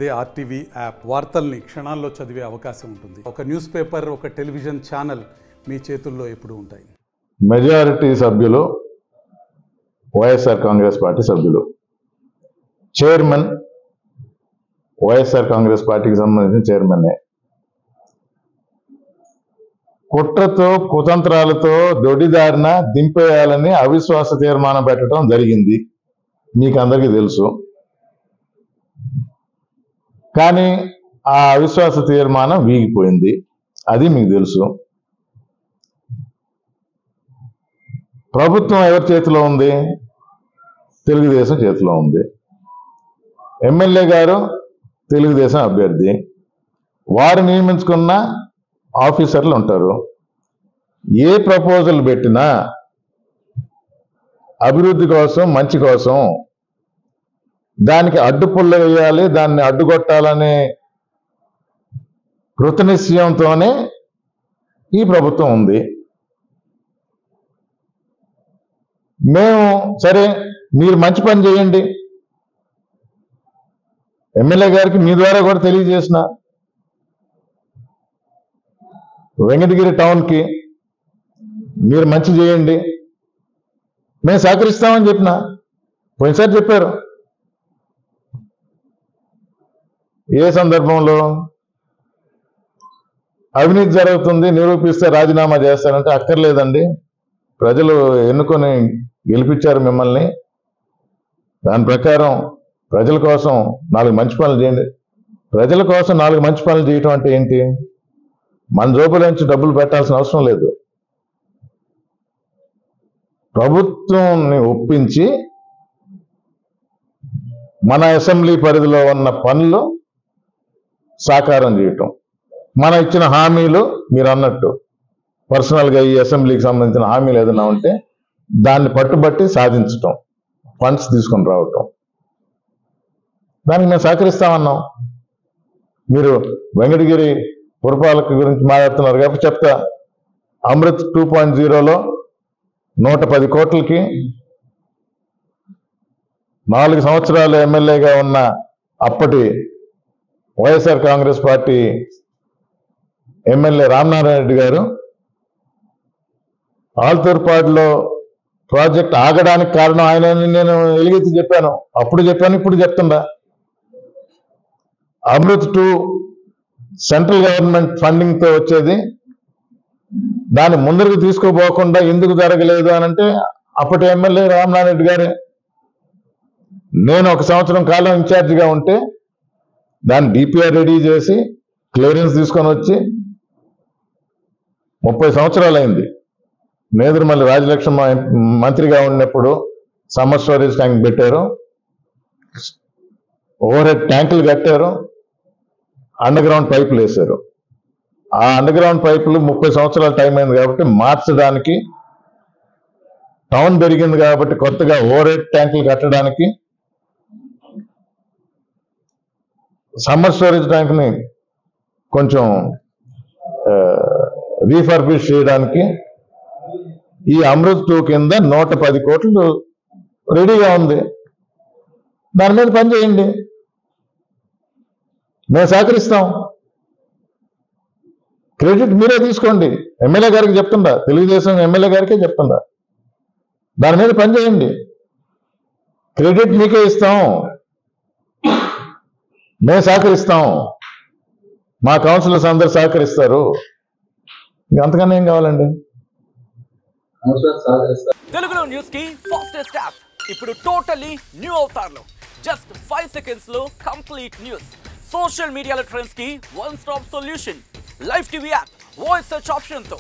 అదే RTV app వార్తల్ని క్షణాల్లో చదివే అవకాశం ఉంటుంది. ఒక న్యూస్ పేపర్, ఒక టెలివిజన్ ఛానల్ మీ చేతుల్లో ఎప్పుడూ ఉంటాయి. మెజారిటీ సభ్యులు వైఎస్ఆర్ కాంగ్రెస్ పార్టీ సభ్యులు. చైర్మన్ వైఎస్ఆర్ కాంగ్రెస్ పార్టీకి సంబంధించిన చైర్మన్నే. కుట్రతో కుతంత్రాలతో దొడ్డిదారిన దింపేయాలని అవిశ్వాస తీర్మానం పెట్టడం జరిగింది, మీకు అందరికీ తెలుసు. కానీ ఆ అవిశ్వాస తీర్మానం వీగిపోయింది, అది మీకు తెలుసు. ప్రభుత్వం ఎవరి చేతిలో ఉంది? తెలుగుదేశం చేతిలో ఉంది. ఎమ్మెల్యే గారు తెలుగుదేశం అభ్యర్థి, వారు నియమించుకున్న ఆఫీసర్లు ఉంటారు. ఏ ప్రపోజల్ పెట్టినా అభివృద్ధి కోసం, మంచి కోసం దానికి అడ్డుపుల్ల వేయాలి, దాన్ని అడ్డుకొట్టాలనే కృతనిశ్చయంతోనే ఈ ప్రభుత్వం ఉంది. మేము సరే మీరు మంచి పని చేయండి, ఎమ్మెల్యే గారికి మీ ద్వారా కూడా తెలియజేసిన, వెంకటగిరి టౌన్కి మీరు మంచి చేయండి, మేము సహకరిస్తామని చెప్పిన. పోయినసారి చెప్పారు. ఏ సందర్భంలో? అవినీతి జరుగుతుంది నిరూపిస్తే రాజీనామా చేస్తారంటే అక్కర్లేదండి, ప్రజలు ఎన్నుకొని గెలిపించారు మిమ్మల్ని, దాని ప్రకారం ప్రజల కోసం 4 మంచి పనులు చేయండి. ప్రజల కోసం 4 మంచి పనులు చేయటం అంటే ఏంటి? మన జోబుల నుంచి డబ్బులు పెట్టాల్సిన అవసరం లేదు. ప్రభుత్వాన్ని ఒప్పించి మన అసెంబ్లీ పరిధిలో ఉన్న పనులు సాకారం చేయటం, మన ఇచ్చిన హామీలు మీరు అన్నట్టు పర్సనల్గా ఈ అసెంబ్లీకి సంబంధించిన హామీలు ఏదైనా ఉంటే దాన్ని పట్టుబట్టి సాధించటం, ఫండ్స్ తీసుకొని రావటం, దానికి మేము సహకరిస్తామన్నాం. మీరు వెంకటగిరి పురపాలక గురించి మాట్లాడుతున్నారు కాబట్టి చెప్తా. అమృత్ 2.0లో 110 కోట్లకి 4 సంవత్సరాలు ఎమ్మెల్యేగా ఉన్న అప్పటి వైఎస్ఆర్ కాంగ్రెస్ పార్టీ ఎమ్మెల్యే రామనారాయణ రెడ్డి గారు ఆల్తూర్పాడులో ప్రాజెక్ట్ ఆగడానికి కారణం ఆయన, నేను ఎలుగెత్తి చెప్పాను, అప్పుడు చెప్పాను, ఇప్పుడు చెప్తుందా. అమృత్ 2 సెంట్రల్ గవర్నమెంట్ ఫండింగ్ తో వచ్చేది, దాన్ని ముందరికి తీసుకోపోకుండా ఎందుకు జరగలేదు అని అంటే అప్పటి ఎమ్మెల్యే రామనారాయణ రెడ్డి గారే. నేను 1 సంవత్సరం కాలం ఇన్ఛార్జిగా ఉంటే దాన్ని డిపిఆర్ రెడీ చేసి క్లియరెన్స్ తీసుకొని వచ్చి 30 సంవత్సరాలు అయింది. నేదురుమల్లి రాజలక్ష్మ మంత్రిగా ఉన్నప్పుడు సమ్మర్ స్టోరేజ్ ట్యాంక్ పెట్టారు, ఓవర్ హెడ్ ట్యాంకులు కట్టారు, అండర్ గ్రౌండ్ పైపులు వేశారు. ఆ అండర్ గ్రౌండ్ పైపులు 30 సంవత్సరాల టైం అయింది కాబట్టి మార్చడానికి, టౌన్ పెరిగింది కాబట్టి కొత్తగా ఓవర్ హెడ్ ట్యాంకులు కట్టడానికి, సమ్మర్ స్టోరేజ్ ట్యాంక్ని కొంచెం రీఫర్బిష్ చేయడానికి ఈ అమృత్ 2 కింద 110 కోట్లు రెడీగా ఉంది. దాని మీద పని చేయండి, మేము సహకరిస్తాం. క్రెడిట్ మీరే తీసుకోండి. ఎమ్మెల్యే గారికి చెప్తుందా, తెలుగుదేశం ఎమ్మెల్యే గారికే చెప్తుందా, దాని మీద పని చేయండి, క్రెడిట్ మీకే ఇస్తాం, మేము సహకరిస్తాం, మా కౌన్సిలర్స్ అందరు సహకరిస్తారు. అంతకన్నా ఏం కావాలండి? తెలుగులో న్యూస్ కి ఫాస్టెస్ట్ యాప్ ఇప్పుడు టోటలీ న్యూ అవతార్లో జస్ట్ 5 seconds లో కంప్లీట్ న్యూస్. సోషల్ మీడియాలో ట్రెండ్స్ కి one stop solution. Live TV app voice search option తో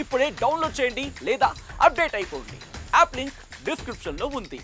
ఇప్పుడే డౌన్లోడ్ చేయండి లేదా అప్డేట్ అయిపోండి. యాప్ లింక్ డిస్క్రిప్షన్ లో ఉంది.